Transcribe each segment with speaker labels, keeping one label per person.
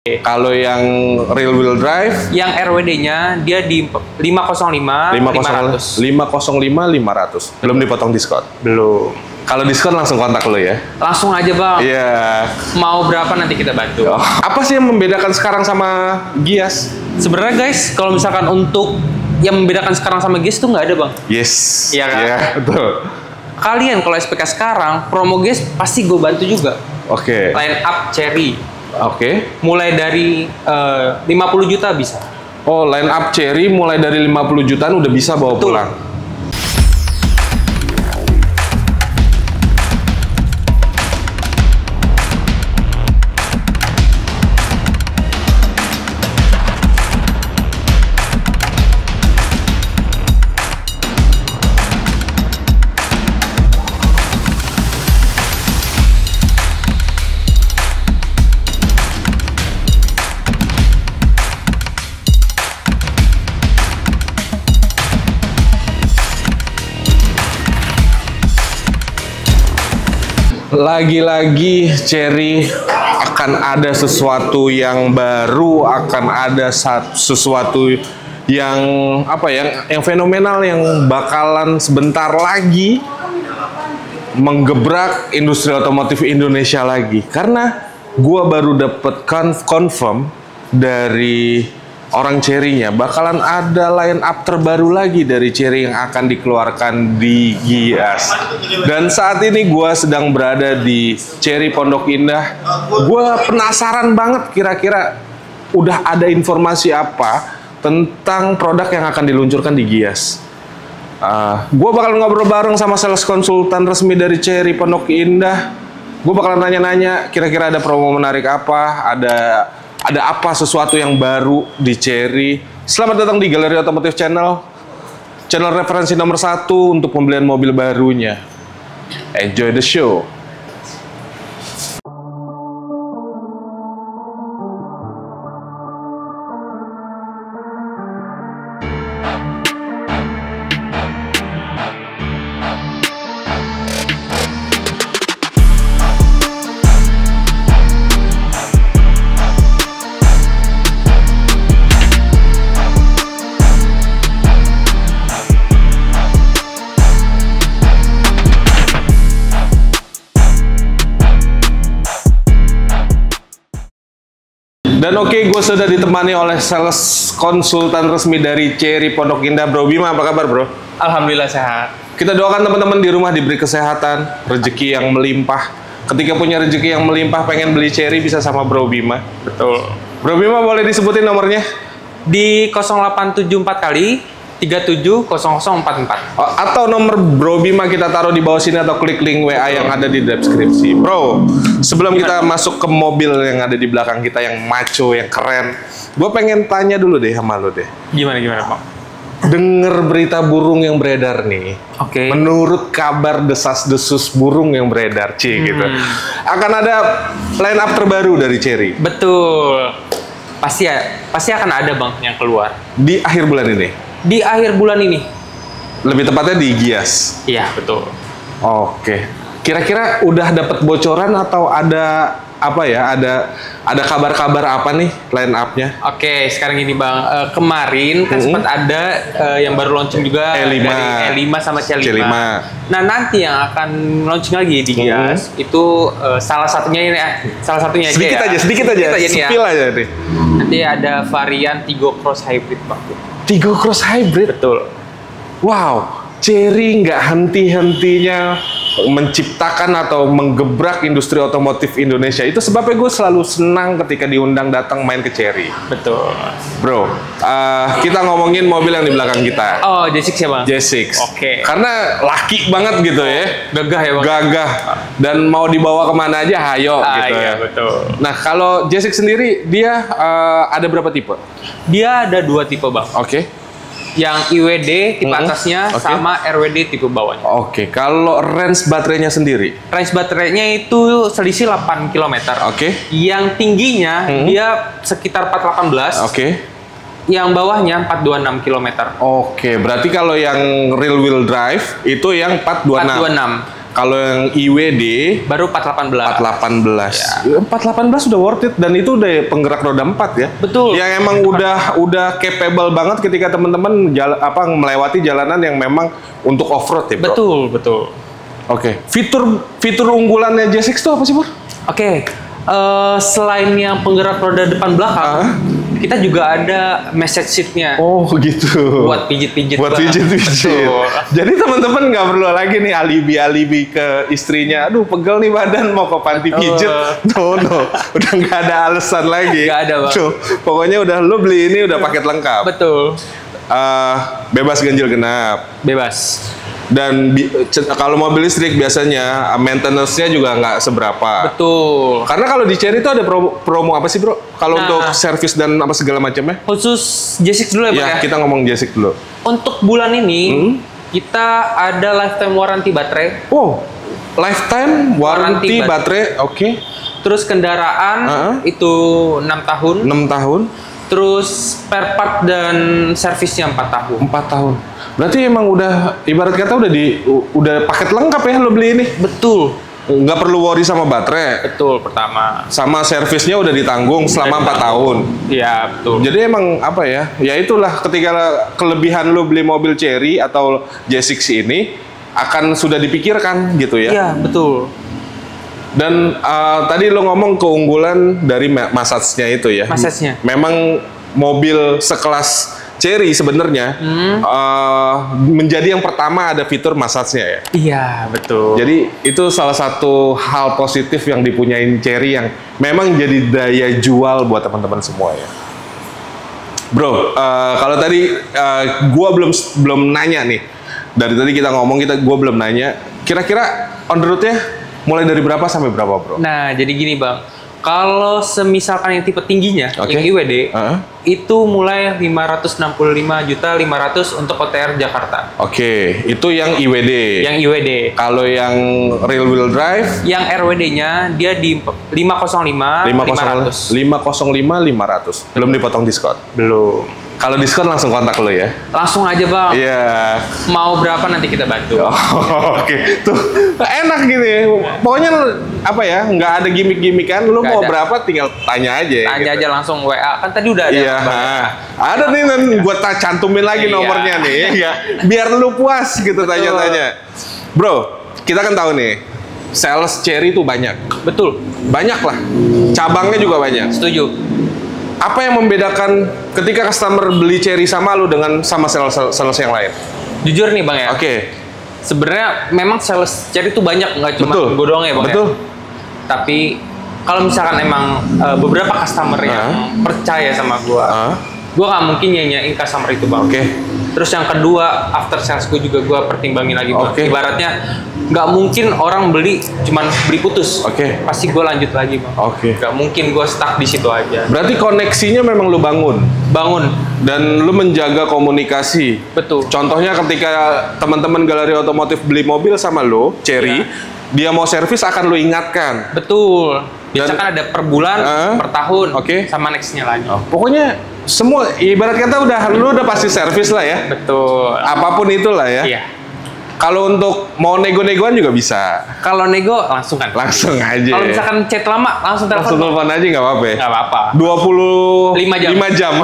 Speaker 1: Kalau yang real wheel drive,
Speaker 2: yang RWD-nya dia di 505, 500.
Speaker 1: 505 500. Belum dipotong diskon.
Speaker 2: Belum.
Speaker 1: Kalau diskon langsung kontak lo ya.
Speaker 2: Langsung aja, Bang.
Speaker 1: Iya.
Speaker 2: Mau berapa nanti kita bantu.
Speaker 1: Apa sih yang membedakan sekarang sama Gias?
Speaker 2: Sebenarnya guys, kalau misalkan untuk yang membedakan sekarang sama Gias tuh nggak ada, Bang.
Speaker 1: Yes.
Speaker 2: Iya kan?
Speaker 1: Iya, betul.
Speaker 2: Kalian kalau SPK sekarang, promo Gias pasti gue bantu juga.
Speaker 1: Oke.
Speaker 2: Line up Cherry.
Speaker 1: Oke.
Speaker 2: Mulai dari 50 juta bisa.
Speaker 1: Oh, line up Cherry mulai dari 50 jutaan udah bisa bawa
Speaker 2: Betul.
Speaker 1: pulang. Lagi-lagi Cherry akan ada sesuatu yang baru, akan ada sesuatu yang apa ya, yang fenomenal yang bakalan sebentar lagi menggebrak industri otomotif Indonesia lagi. Karena gua baru dapet confirm dari orang Cherry-nya bakalan ada line up terbaru lagi dari Cherry yang akan dikeluarkan di Gias. Dan saat ini gue sedang berada di Cherry Pondok Indah. Gue penasaran banget kira-kira udah ada informasi apa tentang produk yang akan diluncurkan di Gias. Gue bakal ngobrol bareng sama sales konsultan resmi dari Cherry Pondok Indah. Gue bakalan nanya-nanya kira-kira ada promo menarik apa, ada apa sesuatu yang baru di Cherry. Selamat datang di Galeri Otomotif Channel referensi nomor 1 untuk pembelian mobil barunya. Enjoy the show. Dan oke, gue sudah ditemani oleh sales konsultan resmi dari Cherry Pondok Indah, Bro Bima. Apa kabar, Bro?
Speaker 2: Alhamdulillah sehat.
Speaker 1: Kita doakan teman-teman di rumah diberi kesehatan, rezeki yang melimpah. Ketika punya rezeki yang melimpah, pengen beli Cherry bisa sama Bro Bima.
Speaker 2: Betul.
Speaker 1: Bro Bima boleh disebutin nomornya?
Speaker 2: Di 0874 kali 370044.
Speaker 1: Atau nomor Bro Bima kita taruh di bawah sini atau klik link WA yang ada di deskripsi. Bro, sebelum kita masuk ke mobil yang ada di belakang kita yang maco, yang keren, gue pengen tanya dulu deh sama lo deh.
Speaker 2: Gimana Bang?
Speaker 1: Dengar berita burung yang beredar nih.
Speaker 2: Oke.
Speaker 1: Menurut kabar desas-desus burung yang beredar, gitu. Akan ada line up terbaru dari Cherry.
Speaker 2: Betul. Pasti akan ada, Bang, yang keluar
Speaker 1: Di akhir bulan ini.
Speaker 2: di akhir bulan ini.
Speaker 1: Lebih tepatnya di Gias.
Speaker 2: Iya, betul.
Speaker 1: Oke. Kira-kira udah dapat bocoran atau ada apa ya? Ada kabar-kabar apa nih line up-nya?
Speaker 2: Oke, sekarang ini Bang, kemarin kan sempat ada yang baru launching juga
Speaker 1: E5.
Speaker 2: dari E5 sama C5.
Speaker 1: C5.
Speaker 2: Nah, nanti yang akan launching lagi di Gias itu salah satunya ini
Speaker 1: Sedikit aja
Speaker 2: nih ya.
Speaker 1: Spill aja nih.
Speaker 2: Nanti ada varian Tigo Cross Hybrid, Bang.
Speaker 1: Tigo Cross Hybrid.
Speaker 2: Betul.
Speaker 1: Wow, Cherry nggak henti-hentinya menciptakan atau menggebrak industri otomotif Indonesia. Itu sebabnya gue selalu senang ketika diundang datang main ke Cherry.
Speaker 2: Betul.
Speaker 1: Bro, kita ngomongin mobil yang di belakang kita.
Speaker 2: Oh, J6 ya, Bang?
Speaker 1: J6.
Speaker 2: Oke.
Speaker 1: Karena laki banget gitu ya.
Speaker 2: Gagah ya, Bang?
Speaker 1: Gagah. Dan mau dibawa kemana aja, hayo gitu
Speaker 2: iya,
Speaker 1: ya.
Speaker 2: betul.
Speaker 1: Nah, kalau J6 sendiri, dia ada berapa tipe?
Speaker 2: Dia ada 2 tipe, Bang.
Speaker 1: Oke.
Speaker 2: Yang IWD tipe atasnya sama RWD tipe bawahnya.
Speaker 1: Oke, kalau range baterainya sendiri?
Speaker 2: Range baterainya itu selisih 8 km.
Speaker 1: Oke.
Speaker 2: Yang tingginya dia sekitar 418.
Speaker 1: Oke.
Speaker 2: Yang bawahnya 426 km.
Speaker 1: Oke, berarti kalau yang real wheel drive itu yang 426.
Speaker 2: 426.
Speaker 1: Kalau yang IWD
Speaker 2: baru 418.
Speaker 1: 418. 418 sudah worth it dan itu udah penggerak roda 4 ya.
Speaker 2: Betul.
Speaker 1: Yang emang udah capable banget ketika teman-teman melewati jalanan yang memang untuk off-road ya, Bro.
Speaker 2: Betul.
Speaker 1: Oke. Fitur unggulannya J6 itu apa sih, Bro?
Speaker 2: Oke. Selain yang penggerak roda depan belakang, kita juga ada message sheet-nya.
Speaker 1: Oh gitu.
Speaker 2: Buat pijit-pijit.
Speaker 1: Betul. Jadi teman-teman nggak perlu lagi nih alibi ke istrinya. Aduh pegel nih badan mau ke panti pijit. No. Udah nggak ada alasan lagi.
Speaker 2: Nggak ada, Bang.
Speaker 1: Tuh, pokoknya udah lu beli ini udah paket lengkap.
Speaker 2: Betul.
Speaker 1: Bebas ganjil genap.
Speaker 2: Bebas.
Speaker 1: Dan kalau mobil listrik biasanya maintenance-nya juga nggak seberapa.
Speaker 2: Betul.
Speaker 1: Karena kalau di Chery itu ada promo apa sih, Bro? Kalau untuk servis dan apa segala macamnya?
Speaker 2: Khusus J6 dulu ya, Pak ya?
Speaker 1: Kita ngomong J6 dulu.
Speaker 2: Untuk bulan ini kita ada lifetime warranty baterai.
Speaker 1: Oh, lifetime warranty baterai. Oke.
Speaker 2: Terus kendaraan itu 6 tahun.
Speaker 1: 6 tahun.
Speaker 2: Terus spare part dan servisnya 4 tahun.
Speaker 1: 4 tahun. Berarti emang udah ibarat kata udah paket lengkap ya lo beli ini.
Speaker 2: Betul.
Speaker 1: Nggak perlu worry sama baterai.
Speaker 2: Betul, pertama.
Speaker 1: Sama servisnya udah ditanggung selama 4 tahun.
Speaker 2: Iya, betul.
Speaker 1: Jadi emang apa ya? Ya itulah ketika kelebihan lo beli mobil Chery atau J6 ini akan sudah dipikirkan gitu ya.
Speaker 2: Iya, betul.
Speaker 1: Dan tadi lo ngomong keunggulan dari massage-nya itu ya.
Speaker 2: Massage-nya.
Speaker 1: Memang mobil sekelas Chery sebenarnya menjadi yang pertama ada fitur massage-nya ya.
Speaker 2: Iya, betul.
Speaker 1: Jadi itu salah satu hal positif yang dipunyain Chery yang memang jadi daya jual buat teman-teman semua ya. Bro, kalau tadi gua belum nanya nih. Dari tadi kita ngomong gua belum nanya. Kira-kira on the road-nya mulai dari berapa sampai berapa, Bro?
Speaker 2: Nah, jadi gini, Bang. Kalau semisalkan yang tipe tingginya, yang IWD, itu mulai 565.500.000 untuk OTR Jakarta.
Speaker 1: Oke, itu yang IWD.
Speaker 2: Yang IWD.
Speaker 1: Kalau yang rear wheel drive?
Speaker 2: Yang RWD-nya dia di 505.500.
Speaker 1: 505.500. Belum dipotong diskon?
Speaker 2: Belum.
Speaker 1: Kalau diskon langsung kontak lo ya?
Speaker 2: Langsung aja, Bang.
Speaker 1: Iya.
Speaker 2: Mau berapa nanti kita bantu.
Speaker 1: Oke. Tuh, enak gini. Pokoknya apa ya, nggak ada gimmick-gimmickan. Lu mau berapa tinggal tanya aja.
Speaker 2: Tanya aja langsung WA. Kan tadi udah ada.
Speaker 1: Iya. Ada nih, gue cantumin lagi nomornya nih. Ya. Biar lu puas gitu tanya-tanya. Bro, kita kan tahu nih, sales Chery itu banyak.
Speaker 2: Betul.
Speaker 1: Banyak lah. Cabangnya juga banyak.
Speaker 2: Setuju.
Speaker 1: Apa yang membedakan ketika customer beli Chery sama lu dengan sama sales yang lain?
Speaker 2: Jujur nih, Bang ya.
Speaker 1: Oke.
Speaker 2: Sebenarnya memang sales Chery itu banyak, nggak cuma gue doang ya, Bang.
Speaker 1: Betul.
Speaker 2: Ya. Tapi kalau misalkan emang beberapa customer yang percaya sama gue nggak mungkin nyanyain customer itu, Bang.
Speaker 1: Oke.
Speaker 2: Terus yang kedua, after sales gue juga gue pertimbangin lagi, Bang.
Speaker 1: Oke.
Speaker 2: Ibaratnya nggak mungkin orang cuman beli putus.
Speaker 1: Oke.
Speaker 2: Pasti gue lanjut lagi, Bang.
Speaker 1: Oke.
Speaker 2: Nggak mungkin gue stuck di situ aja.
Speaker 1: Berarti koneksinya memang lu bangun dan lu menjaga komunikasi.
Speaker 2: Betul.
Speaker 1: Contohnya ketika teman-teman galeri otomotif beli mobil sama lu, Chery, dia mau servis akan lu ingatkan.
Speaker 2: Betul. Biasanya kan ada per bulan, per tahun, sama nextnya lagi.
Speaker 1: Pokoknya semua ibarat kata lu udah pasti servis lah ya.
Speaker 2: Betul.
Speaker 1: Apapun itulah ya.
Speaker 2: Iya.
Speaker 1: Kalau untuk mau nego-negoan juga bisa.
Speaker 2: Kalau nego langsung kan?
Speaker 1: Langsung aja.
Speaker 2: Kalau misalkan chat lama langsung
Speaker 1: telepon aja nggak apa-apa.
Speaker 2: Nggak apa-apa.
Speaker 1: 25 jam.
Speaker 2: 5 jam.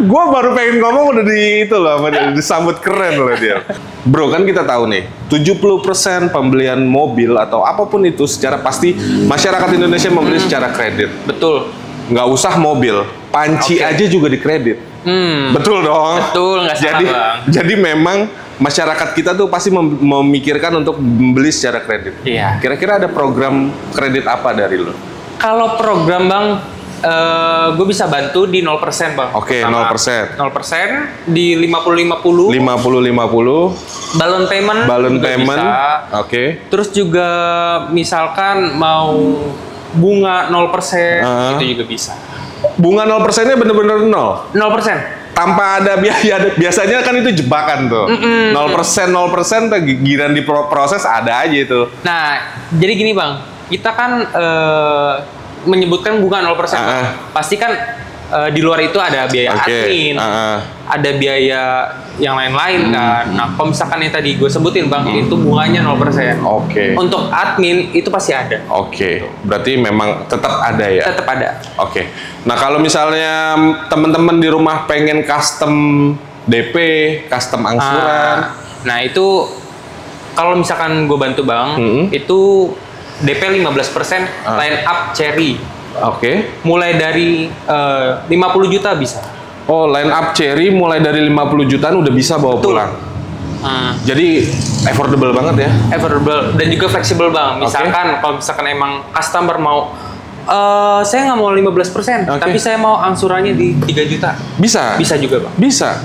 Speaker 1: Gue baru pengen ngomong udah di itu loh, disambut keren loh dia. Bro, kan kita tahu nih, 70% pembelian mobil atau apapun itu secara pasti masyarakat Indonesia membeli secara kredit.
Speaker 2: Betul.
Speaker 1: Nggak usah mobil, panci aja juga dikredit. Betul dong.
Speaker 2: Betul, nggak salah, Bang.
Speaker 1: Jadi memang masyarakat kita tuh pasti memikirkan untuk membeli secara kredit.
Speaker 2: Iya.
Speaker 1: Kira-kira ada program kredit apa dari lo?
Speaker 2: Kalau program, Bang, gue bisa bantu di 0%, Bang.
Speaker 1: Oke, 0%.
Speaker 2: 0% di 50-50.
Speaker 1: 50-50.
Speaker 2: Balon payment. Bisa.
Speaker 1: Oke.
Speaker 2: Terus juga misalkan mau bunga 0%, itu juga bisa.
Speaker 1: Bunga 0%-nya bener-bener 0?
Speaker 2: 0%.
Speaker 1: Tanpa ada biaya, biasanya kan itu jebakan tuh. 0% giran di proses ada aja itu.
Speaker 2: Nah, jadi gini, Bang, kita kan menyebutkan bunga 0%. Pasti kan di luar itu ada biaya admin, ada biaya yang lain-lain kan. Nah, kalau misalkan yang tadi gue sebutin Bang, itu bunganya 0%. Untuk admin itu pasti ada.
Speaker 1: Berarti memang tetap ada ya?
Speaker 2: Tetap ada.
Speaker 1: Nah, kalau misalnya teman-teman di rumah pengen custom DP, custom angsuran.
Speaker 2: Nah, itu kalau misalkan gue bantu Bang, itu DP 15% line up Cherry. Mulai dari 50 juta bisa.
Speaker 1: Line up Cherry mulai dari 50 jutaan udah bisa bawa pulang. Jadi affordable banget ya?
Speaker 2: Affordable dan juga fleksibel Bang. Misalkan kalau misalkan emang customer mau saya nggak mau 15%, tapi saya mau angsurannya di 3 juta.
Speaker 1: Bisa?
Speaker 2: Bisa juga Bang.
Speaker 1: Bisa?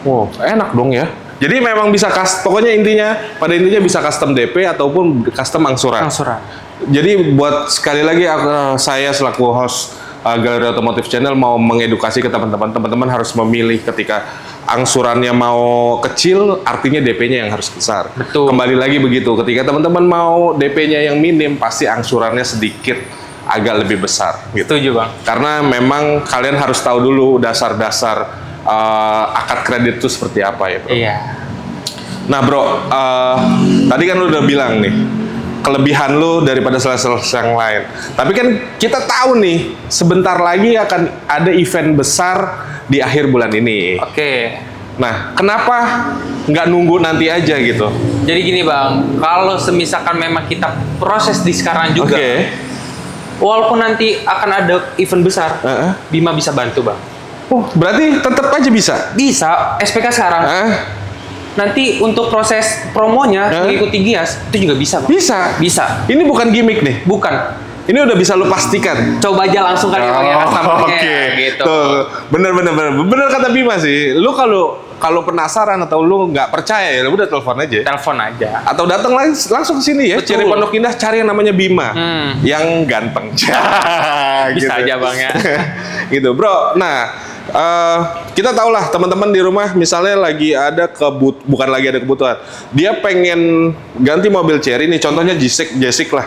Speaker 1: Wow, enak dong ya. Jadi memang bisa pokoknya pada intinya bisa custom DP ataupun custom angsuran. Jadi buat sekali lagi saya selaku host Galeri Otomotif Channel mau mengedukasi ke teman-teman harus memilih ketika angsurannya mau kecil, artinya DP-nya yang harus besar.
Speaker 2: Betul.
Speaker 1: Kembali lagi begitu, ketika teman-teman mau DP-nya yang minim, pasti angsurannya sedikit agak lebih besar.
Speaker 2: Setuju Bang.
Speaker 1: Karena memang kalian harus tahu dulu dasar-dasar akad kredit itu seperti apa ya Bro.
Speaker 2: Iya.
Speaker 1: Nah Bro, tadi kan lu udah bilang nih, kelebihan lu daripada sales yang lain. Tapi kan kita tahu nih, sebentar lagi akan ada event besar di akhir bulan ini. Nah, kenapa nggak nunggu nanti aja gitu?
Speaker 2: Jadi gini Bang, kalau semisalkan memang kita proses di sekarang juga, walaupun nanti akan ada event besar, Bima bisa bantu Bang.
Speaker 1: Berarti tetap aja bisa?
Speaker 2: Bisa, SPK sekarang. Nanti untuk proses promonya mengikuti Gias itu juga bisa Bang. Bisa. Ini bukan gimmick nih? Bukan. Ini udah bisa lu pastikan. Coba aja langsung kali pakai customer-nya gitu.
Speaker 1: Tuh, bener kata Bima sih. Lu kalau penasaran atau lu nggak percaya ya udah telepon aja. Atau datang langsung ke sini ya. Cherry Pondok Indah, cari yang namanya Bima. Yang ganteng.
Speaker 2: Bisa aja Bang ya.
Speaker 1: Gitu, Bro. Nah, kita tahu lah teman-teman di rumah misalnya lagi ada bukan lagi ada kebutuhan, dia pengen ganti mobil Cherry nih, contohnya J6 lah.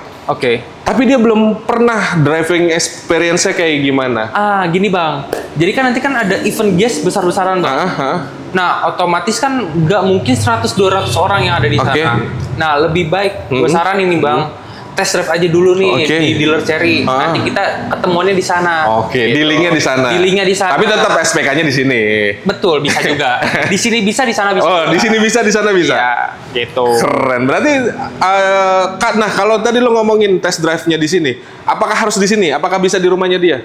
Speaker 1: Tapi dia belum pernah driving experience-nya kayak gimana.
Speaker 2: Gini Bang, jadi kan nanti kan ada event Gias besar-besaran Bang. Nah, otomatis kan nggak mungkin 100-200 orang yang ada di sana. Nah, lebih baik gue saranin nih Bang, test drive aja dulu nih di dealer Cherry. Nanti kita ketemuannya di sana.
Speaker 1: Di linknya di sana. Tapi tetap SPK-nya di sini. Betul,
Speaker 2: bisa juga. Di sini bisa, di sana bisa.
Speaker 1: Di sini bisa, di sana bisa.
Speaker 2: Iya, gitu.
Speaker 1: Keren. Berarti, nah kalau tadi lo ngomongin test drive-nya di sini, apakah harus di sini? Apakah bisa di rumahnya dia?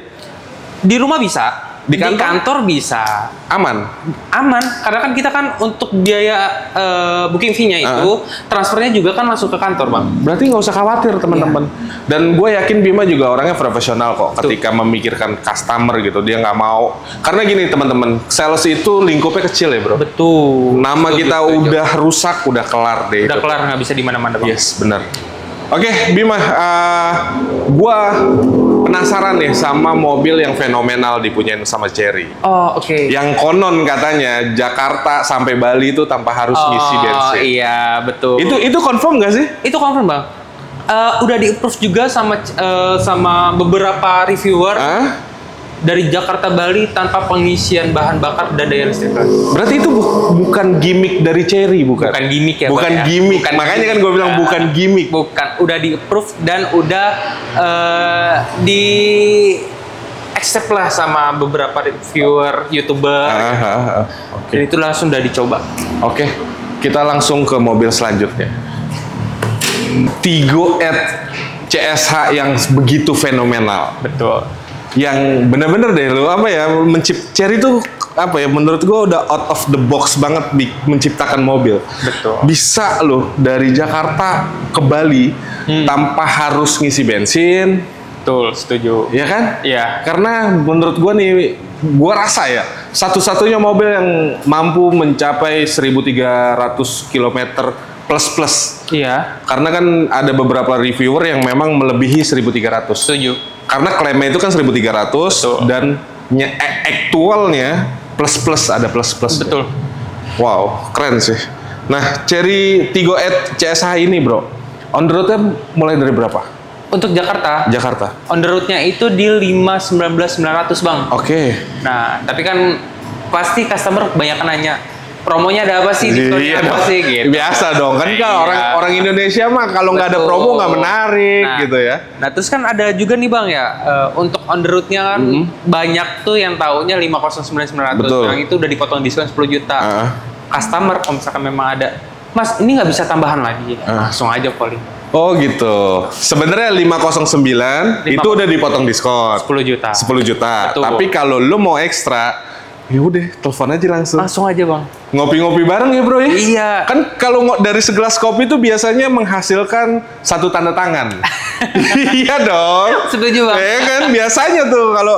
Speaker 2: Di rumah bisa. Di kantor bisa.
Speaker 1: Aman?
Speaker 2: Aman, karena kan kita kan untuk biaya booking fee-nya itu, transfernya juga kan langsung ke kantor Bang.
Speaker 1: Berarti nggak usah khawatir teman-teman. Dan gue yakin Bima juga orangnya profesional kok ketika memikirkan customer gitu. Dia nggak mau. Karena gini teman-teman, sales itu lingkupnya kecil ya Bro. Nama kita udah rusak, udah kelar deh.
Speaker 2: Udah kelar, nggak bisa di mana-mana Bang.
Speaker 1: Yes, benar. Bima, gua penasaran nih sama mobil yang fenomenal dipunyain sama Cherry. Yang konon katanya Jakarta sampai Bali itu tanpa harus ngisi bensin.
Speaker 2: Iya, betul.
Speaker 1: Itu confirm nggak sih?
Speaker 2: Itu confirm Bang. Udah di-approve juga sama beberapa reviewer. Dari Jakarta Bali tanpa pengisian bahan bakar dan daya listrik.
Speaker 1: Berarti itu bukan gimmick dari Cherry, bukan?
Speaker 2: Bukan gimmick ya,
Speaker 1: bukan gimmick. Makanya kan gue bilang bukan gimmick.
Speaker 2: Bukan, udah di-approve dan udah di accept lah sama beberapa reviewer, YouTuber. Dan itu langsung udah dicoba.
Speaker 1: Kita langsung ke mobil selanjutnya. Tiggo Edge CSH yang begitu fenomenal.
Speaker 2: Betul.
Speaker 1: Yang bener-bener deh lo Cherry tuh menurut gue udah out of the box banget menciptakan mobil.
Speaker 2: Betul.
Speaker 1: Bisa lo dari Jakarta ke Bali tanpa harus ngisi bensin.
Speaker 2: Betul, setuju.
Speaker 1: Iya kan?
Speaker 2: Iya.
Speaker 1: Karena menurut gue nih, gue rasa ya satu-satunya mobil yang mampu mencapai 1.300 km plus.
Speaker 2: Iya.
Speaker 1: Karena kan ada beberapa reviewer yang memang melebihi 1.300.
Speaker 2: Setuju.
Speaker 1: Karena klaimnya itu kan 1.300.
Speaker 2: Betul.
Speaker 1: Dan aktualnya plus ada plus.
Speaker 2: Betul.
Speaker 1: Wow, keren sih. Nah, Cherry Tiggo Edge CSH ini Bro, on the road-nya mulai dari berapa?
Speaker 2: Untuk Jakarta.
Speaker 1: Jakarta.
Speaker 2: On the road-nya itu di 519.900 Bang.
Speaker 1: Oke.
Speaker 2: Nah, tapi kan pasti customer banyak nanya, promonya ada apa sih? Diskonnya apa sih? Gitu.
Speaker 1: Biasa dong, kan kalau orang Indonesia mah kalau nggak ada promo nggak menarik gitu ya.
Speaker 2: Nah, terus kan ada juga nih Bang ya, untuk on the road-nya kan banyak tuh yang taunya 509.900. Yang itu udah dipotong diskon 10 juta. Customer kalau misalkan memang ada, Mas ini nggak bisa tambahan lagi, langsung aja calling.
Speaker 1: Oh gitu. Sebenarnya 509 itu udah dipotong diskon
Speaker 2: 10 juta.
Speaker 1: 10 juta.
Speaker 2: Betul.
Speaker 1: Tapi kalau lu mau ekstra, ya udah telepon aja langsung.
Speaker 2: Langsung aja Bang.
Speaker 1: Ngopi-ngopi bareng ya bro ya?
Speaker 2: Iya.
Speaker 1: Kan kalau dari segelas kopi itu biasanya menghasilkan 1 tanda tangan. Iya dong.
Speaker 2: Setuju Bang.
Speaker 1: Ya kan biasanya tuh kalau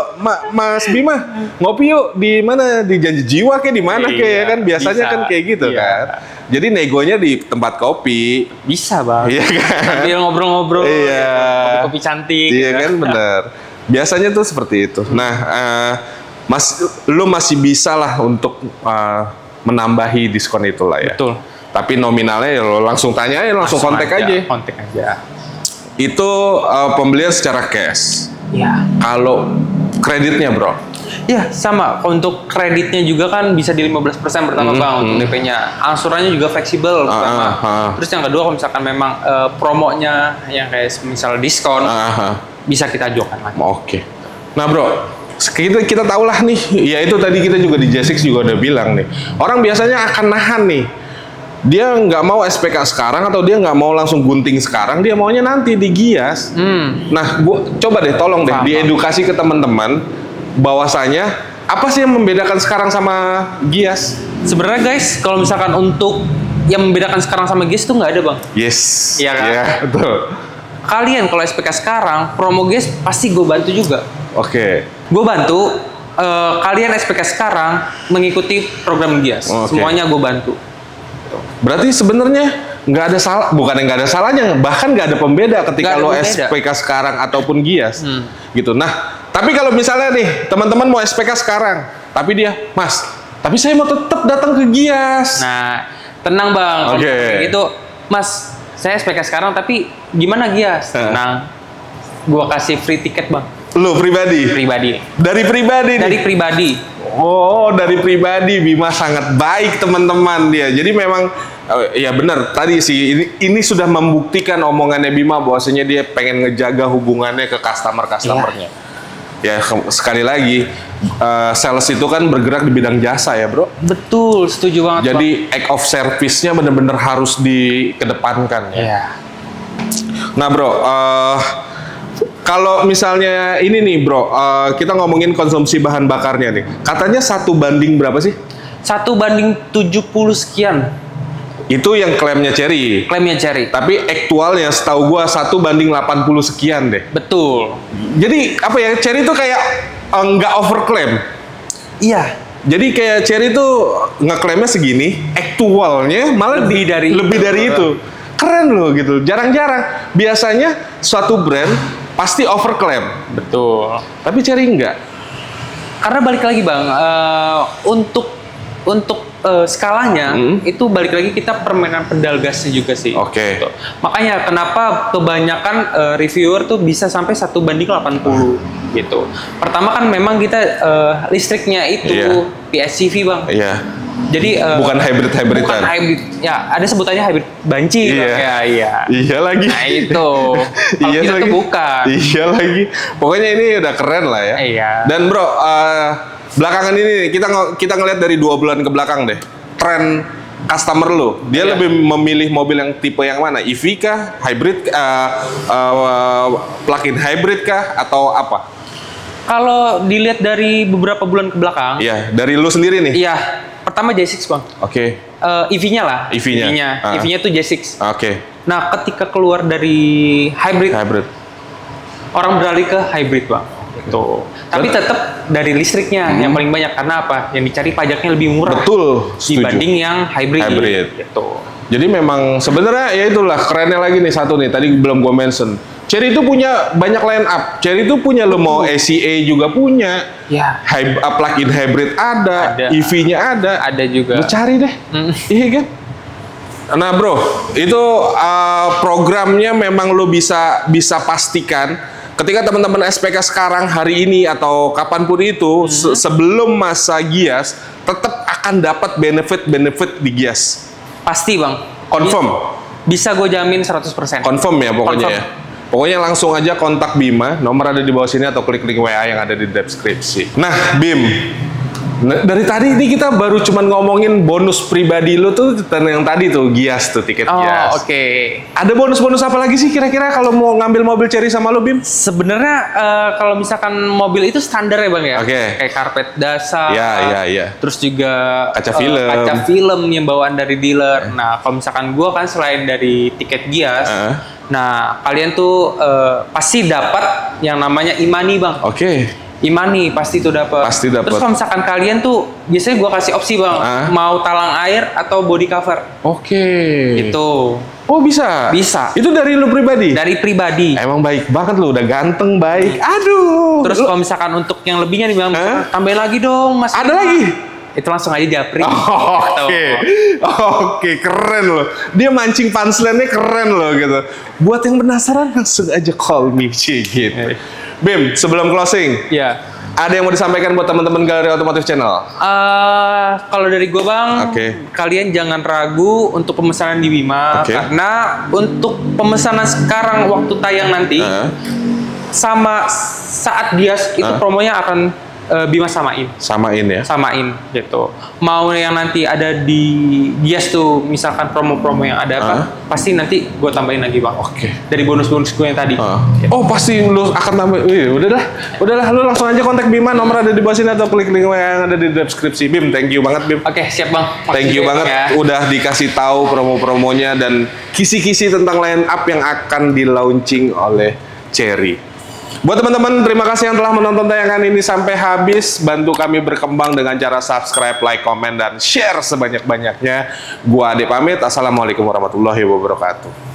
Speaker 1: Mas Bima ngopi yuk di mana, di Janji Jiwa kayak di mana kayak ya kan biasanya kan kayak gitu kan. Jadi negonya di tempat kopi.
Speaker 2: Bisa Bang.
Speaker 1: Iya kan.
Speaker 2: Sambil ngobrol-ngobrol.
Speaker 1: Iya.
Speaker 2: Kopi cantik.
Speaker 1: Iya kan bener. Biasanya tuh seperti itu. Nah, lu masih bisa lah untuk menambahi diskon itulah ya.
Speaker 2: Betul.
Speaker 1: Tapi nominalnya ya lo langsung tanya aja, langsung kontak aja.
Speaker 2: Kontak aja.
Speaker 1: Itu pembelian secara cash.
Speaker 2: Iya.
Speaker 1: Kalau kreditnya bro?
Speaker 2: Ya sama. Untuk kreditnya juga kan bisa di 15% pertama Bang untuk DP-nya. Angsurannya juga fleksibel pertama. Terus yang kedua kalau misalkan memang promonya yang kayak misal diskon bisa kita ajukan lagi.
Speaker 1: Oke. Nah bro, kita tahu lah nih, ya itu tadi kita juga di J6 juga udah bilang nih, orang biasanya akan nahan nih, dia nggak mau SPK sekarang atau dia nggak mau langsung gunting sekarang, dia maunya nanti digias. Nah, gua coba deh tolong deh diedukasi ke teman-teman bahwasanya apa sih yang membedakan sekarang sama gias?
Speaker 2: Sebenarnya guys, kalau misalkan untuk yang membedakan sekarang sama gias itu nggak ada Bang.
Speaker 1: Yes.
Speaker 2: Iya kan?
Speaker 1: Iya, betul.
Speaker 2: Kalian kalau SPK sekarang promo gias pasti gue bantu juga.
Speaker 1: Oke.
Speaker 2: Gue bantu kalian SPK sekarang mengikuti program GIAS. Semuanya gue bantu.
Speaker 1: Berarti sebenarnya nggak ada salah, bukan yang nggak ada salahnya, bahkan nggak ada pembeda ketika lo SPK sekarang ataupun GIAS. Gitu. Nah, tapi kalau misalnya nih teman-teman mau SPK sekarang, tapi dia, Mas, tapi saya mau tetap datang ke GIAS.
Speaker 2: Nah, tenang Bang. Kalau gitu, Mas, saya SPK sekarang tapi gimana GIAS? Tenang. Gua kasih free tiket Bang.
Speaker 1: Lo pribadi?
Speaker 2: Pribadi.
Speaker 1: Dari pribadi?
Speaker 2: Dari pribadi.
Speaker 1: Oh, dari pribadi. Bima sangat baik teman-teman dia. Jadi memang, ya benar. Tadi sih, ini sudah membuktikan omongannya Bima bahwasanya dia pengen ngejaga hubungannya ke customer-customernya. Ya, sekali lagi, sales itu kan bergerak di bidang jasa ya bro.
Speaker 2: Betul, setuju banget.
Speaker 1: Jadi act of service-nya benar-benar harus dikedepankan ya.
Speaker 2: Iya.
Speaker 1: Nah bro, kalau misalnya ini nih bro, kita ngomongin konsumsi bahan bakarnya nih. Katanya 1 banding berapa sih?
Speaker 2: 1 banding 70 sekian.
Speaker 1: Itu yang klaimnya Cherry.
Speaker 2: Klaimnya Cherry.
Speaker 1: Tapi aktualnya setahu gua 1 banding 80 sekian deh.
Speaker 2: Betul.
Speaker 1: Jadi apa ya, Cherry tuh kayak nggak overclaim.
Speaker 2: Iya.
Speaker 1: Jadi kayak Cherry tuh ngeklaimnya segini, aktualnya malah lebih dari itu. Keren loh gitu. Jarang-jarang. Biasanya suatu brand pasti overclaim.
Speaker 2: Betul.
Speaker 1: Tapi Cherry enggak.
Speaker 2: Karena balik lagi Bang, untuk skalanya itu balik lagi kita permainan pedal gasnya juga sih.
Speaker 1: Oke.
Speaker 2: Gitu. Makanya kenapa kebanyakan reviewer tuh bisa sampai 1 banding 80 gitu. Pertama kan memang kita listriknya itu PHEV Bang.
Speaker 1: Iya.
Speaker 2: Jadi
Speaker 1: bukan hybrid-hybridan.
Speaker 2: Bukan hybrid. Ya, ada sebutannya hybrid banci.
Speaker 1: Iya.
Speaker 2: Iya.
Speaker 1: Iya lagi.
Speaker 2: Nah itu. Kalau kita tuh bukan.
Speaker 1: Iya lagi. Pokoknya ini udah keren lah ya.
Speaker 2: Iya.
Speaker 1: Dan bro, belakangan ini kita ngeliat dari 2 bulan ke belakang deh. Tren customer lo, dia lebih memilih mobil yang tipe yang mana? EV kah, hybrid, plug-in hybrid kah, atau apa?
Speaker 2: Kalau dilihat dari beberapa bulan ke belakang.
Speaker 1: Iya, dari lu sendiri nih.
Speaker 2: Iya. Pertama J6 Bang.
Speaker 1: Oke.
Speaker 2: EV-nya lah.
Speaker 1: EV-nya.
Speaker 2: EV-nya tuh J6.
Speaker 1: Oke.
Speaker 2: Nah, ketika keluar dari hybrid, orang beralih ke hybrid Bang. Tuh. Tapi tetap dari listriknya yang paling banyak, karena apa? Yang dicari pajaknya lebih murah.
Speaker 1: Betul.
Speaker 2: Dibanding yang hybrid. Gitu.
Speaker 1: Jadi memang sebenarnya ya itulah kerennya lagi nih satu nih. Tadi belum gue mention. Cherry itu punya banyak line up. Cherry itu punya lo mau ACA juga punya.
Speaker 2: Ya.
Speaker 1: Plug-in hybrid ada. EV-nya ada.
Speaker 2: Ada juga.
Speaker 1: Lu cari deh. Iya kan? Nah bro, itu programnya memang lo bisa pastikan ketika teman-teman SPK sekarang hari ini atau kapanpun itu sebelum masa GIAS tetap akan dapat benefit di GIAS.
Speaker 2: Pasti bang.
Speaker 1: Confirm.
Speaker 2: Bisa gue jamin 100%.
Speaker 1: Confirm ya pokoknya ya. Pokoknya langsung aja kontak Bima, nomor ada di bawah sini atau klik link WA yang ada di deskripsi. Nah, Bim, dari tadi ini kita baru cuman ngomongin bonus pribadi lo tuh yang tadi tuh GIAS tuh tiket GIAS.
Speaker 2: Oke.
Speaker 1: Ada bonus-bonus apa lagi sih kira-kira kalau mau ngambil mobil Cherry sama lo, Bim?
Speaker 2: Sebenarnya kalau misalkan mobil itu standar ya bang ya.
Speaker 1: Oke.
Speaker 2: Kayak karpet dasar.
Speaker 1: Iya.
Speaker 2: Terus juga
Speaker 1: kaca
Speaker 2: film yang bawaan dari dealer. Nah kalau misalkan gua kan selain dari tiket GIAS, nah kalian tuh pasti dapat yang namanya Imani bang.
Speaker 1: Oke.
Speaker 2: Imani pasti tuh dapat.
Speaker 1: Pasti dapat.
Speaker 2: Terus kalau misalkan kalian tuh biasanya gua kasih opsi bang, mau talang air atau body cover.
Speaker 1: Oke.
Speaker 2: Itu.
Speaker 1: Oh bisa?
Speaker 2: Bisa.
Speaker 1: Itu dari lu pribadi?
Speaker 2: Dari pribadi.
Speaker 1: Emang baik banget lu, udah ganteng, baik. Aduh.
Speaker 2: Terus kalau misalkan untuk yang lebihnya nih bang, tambahin lagi dong mas.
Speaker 1: Ada lagi?
Speaker 2: Itu langsung aja japri.
Speaker 1: Oke, keren loh. Dia mancing punchline-nya keren loh gitu. Buat yang penasaran langsung aja call me gitu. Bim, sebelum closing,
Speaker 2: ya.
Speaker 1: Ada yang mau disampaikan buat teman-teman Galeri Otomotif Channel?
Speaker 2: Kalau dari gue bang, kalian jangan ragu untuk pemesanan di Bima, karena untuk pemesanan sekarang waktu tayang nanti, sama saat GIAS itu promonya akan Bima samain.
Speaker 1: Samain ya?
Speaker 2: Samain gitu. Mau yang nanti ada di GIAS tuh, misalkan promo-promo yang ada apa, pasti nanti gue tambahin lagi bang. Dari bonus-bonus gue yang tadi. Gitu. Oh pasti lu akan tambahin. Udahlah, lu langsung aja kontak Bima, nomor ada di bawah sini atau klik link yang ada di deskripsi. Bim, thank you banget Bim. Oke, siap bang.
Speaker 1: Thank you banget ya. Udah dikasih tahu promo-promonya dan kisi-kisi tentang line up yang akan di launching oleh Cherry. Buat teman-teman, terima kasih yang telah menonton tayangan ini sampai habis. Bantu kami berkembang dengan cara subscribe, like, komen, dan share sebanyak-banyaknya. Gua Ade pamit. Assalamualaikum warahmatullahi wabarakatuh.